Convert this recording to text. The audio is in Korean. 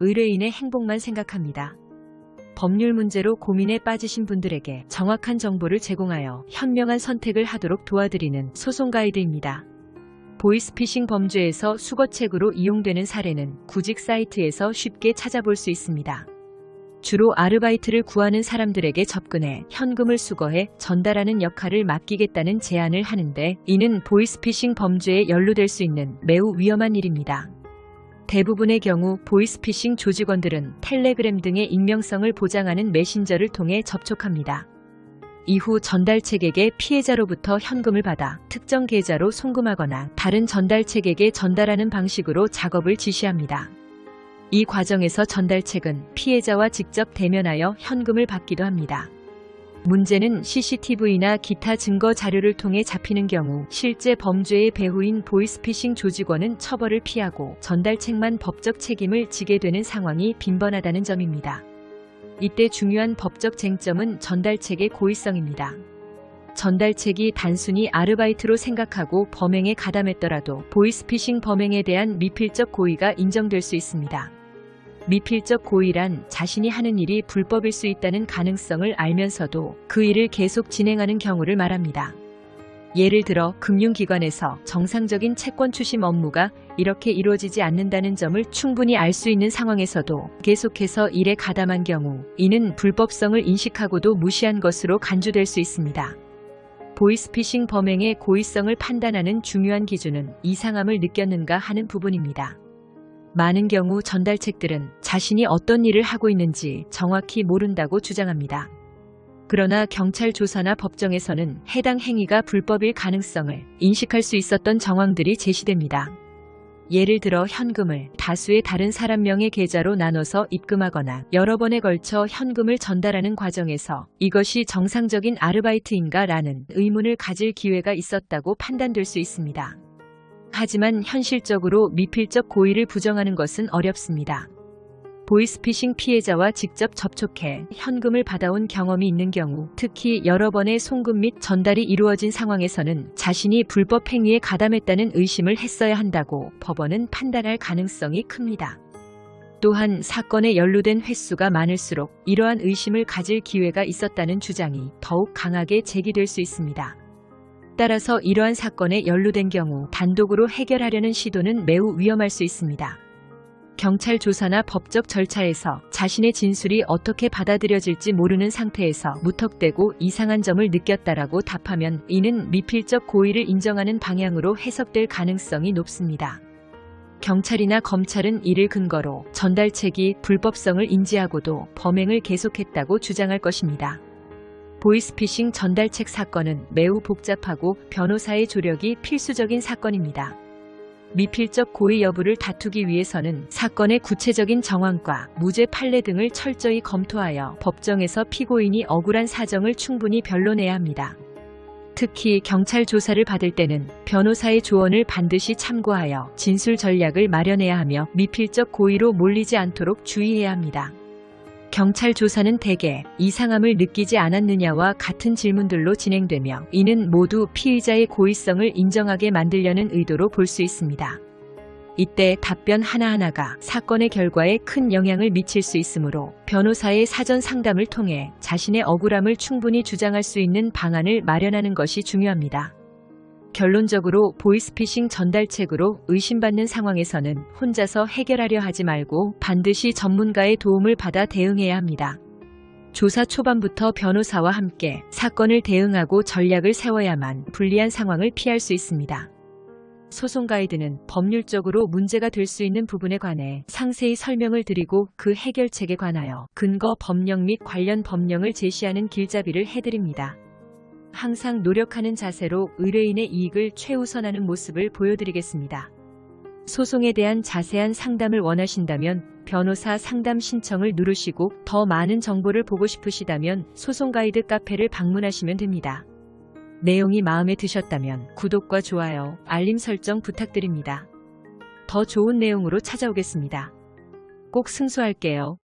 의뢰인의 행복만 생각합니다. 법률 문제로 고민에 빠지신 분들에게 정확한 정보를 제공하여 현명한 선택을 하도록 도와드리는 소송 가이드입니다. 보이스피싱 범죄에서 수거책으로 이용되는 사례는 구직 사이트에서 쉽게 찾아볼 수 있습니다. 주로 아르바이트를 구하는 사람들에게 접근해 현금을 수거해 전달하는 역할을 맡기겠다는 제안을 하는데, 이는 보이스피싱 범죄에 연루될 수 있는 매우 위험한 일입니다. 대부분의 경우 보이스피싱 조직원들은 텔레그램 등의 익명성을 보장하는 메신저를 통해 접촉합니다. 이후 전달책에게 피해자로부터 현금을 받아 특정 계좌로 송금하거나 다른 전달책에게 전달하는 방식으로 작업을 지시합니다. 이 과정에서 전달책은 피해자와 직접 대면하여 현금을 받기도 합니다. 문제는 CCTV나 기타 증거 자료를 통해 잡히는 경우 실제 범죄의 배후인 보이스피싱 조직원은 처벌을 피하고 전달책만 법적 책임을 지게 되는 상황이 빈번하다는 점입니다. 이때 중요한 법적 쟁점은 전달책의 고의성입니다. 전달책이 단순히 아르바이트로 생각하고 범행에 가담했더라도 보이스피싱 범행에 대한 미필적 고의가 인정될 수 있습니다. 미필적 고의란 자신이 하는 일이 불법일 수 있다는 가능성을 알면서도 그 일을 계속 진행하는 경우를 말합니다. 예를 들어 금융기관에서 정상적인 채권 추심 업무가 이렇게 이루어지지 않는다는 점을 충분히 알 수 있는 상황에서도 계속해서 일에 가담한 경우 이는 불법성을 인식하고도 무시한 것으로 간주될 수 있습니다. 보이스피싱 범행의 고의성을 판단하는 중요한 기준은 이상함을 느꼈는가 하는 부분입니다. 많은 경우 전달책들은 자신이 어떤 일을 하고 있는지 정확히 모른다고 주장합니다. 그러나 경찰 조사나 법정에서는 해당 행위가 불법일 가능성을 인식할 수 있었던 정황들이 제시됩니다. 예를 들어 현금을 다수의 다른 사람 명의 계좌로 나눠서 입금하거나 여러 번에 걸쳐 현금을 전달하는 과정에서 이것이 정상적인 아르바이트인가 라는 의문을 가질 기회가 있었다고 판단될 수 있습니다. 하지만 현실적으로 미필적 고의를 부정하는 것은 어렵습니다. 보이스피싱 피해자와 직접 접촉해 현금을 받아온 경험이 있는 경우, 특히 여러 번의 송금 및 전달이 이루어진 상황에서는 자신이 불법 행위에 가담했다는 의심을 했어야 한다고 법원은 판단할 가능성이 큽니다. 또한 사건에 연루된 횟수가 많을수록 이러한 의심을 가질 기회가 있었다는 주장이 더욱 강하게 제기될 수 있습니다. 따라서 이러한 사건에 연루된 경우 단독으로 해결하려는 시도는 매우 위험할 수 있습니다. 경찰 조사나 법적 절차에서 자신의 진술이 어떻게 받아들여질지 모르는 상태에서 무턱대고 이상한 점을 느꼈다라고 답하면 이는 미필적 고의를 인정하는 방향으로 해석될 가능성이 높습니다. 경찰이나 검찰은 이를 근거로 전달책이 불법성을 인지하고도 범행을 계속했다고 주장할 것입니다. 보이스피싱 전달책 사건은 매우 복잡하고 변호사의 조력이 필수적인 사건입니다. 미필적 고의 여부를 다투기 위해서는 사건의 구체적인 정황과 무죄 판례 등을 철저히 검토하여 법정에서 피고인이 억울한 사정을 충분히 변론해야 합니다. 특히 경찰 조사를 받을 때는 변호사의 조언을 반드시 참고하여 진술 전략을 마련해야 하며 미필적 고의로 몰리지 않도록 주의해야 합니다. 경찰 조사는 대개 이상함을 느끼지 않았느냐와 같은 질문들로 진행되며 이는 모두 피의자의 고의성을 인정하게 만들려는 의도로 볼 수 있습니다. 이때 답변 하나하나가 사건의 결과에 큰 영향을 미칠 수 있으므로 변호사의 사전 상담을 통해 자신의 억울함을 충분히 주장할 수 있는 방안을 마련하는 것이 중요합니다. 결론적으로 보이스피싱 전달책으로 의심받는 상황에서는 혼자서 해결하려 하지 말고 반드시 전문가의 도움을 받아 대응해야 합니다. 조사 초반부터 변호사와 함께 사건을 대응하고 전략을 세워야만 불리한 상황을 피할 수 있습니다. 소송 가이드는 법률적으로 문제가 될 수 있는 부분에 관해 상세히 설명을 드리고 그 해결책에 관하여 근거 법령 및 관련 법령을 제시하는 길잡이를 해드립니다. 항상 노력하는 자세로 의뢰인의 이익을 최우선하는 모습을 보여드리겠습니다. 소송에 대한 자세한 상담을 원하신다면 변호사 상담 신청을 누르시고 더 많은 정보를 보고 싶으시다면 소송 가이드 카페를 방문하시면 됩니다. 내용이 마음에 드셨다면 구독과 좋아요, 알림 설정 부탁드립니다. 더 좋은 내용으로 찾아오겠습니다. 꼭 승소할게요.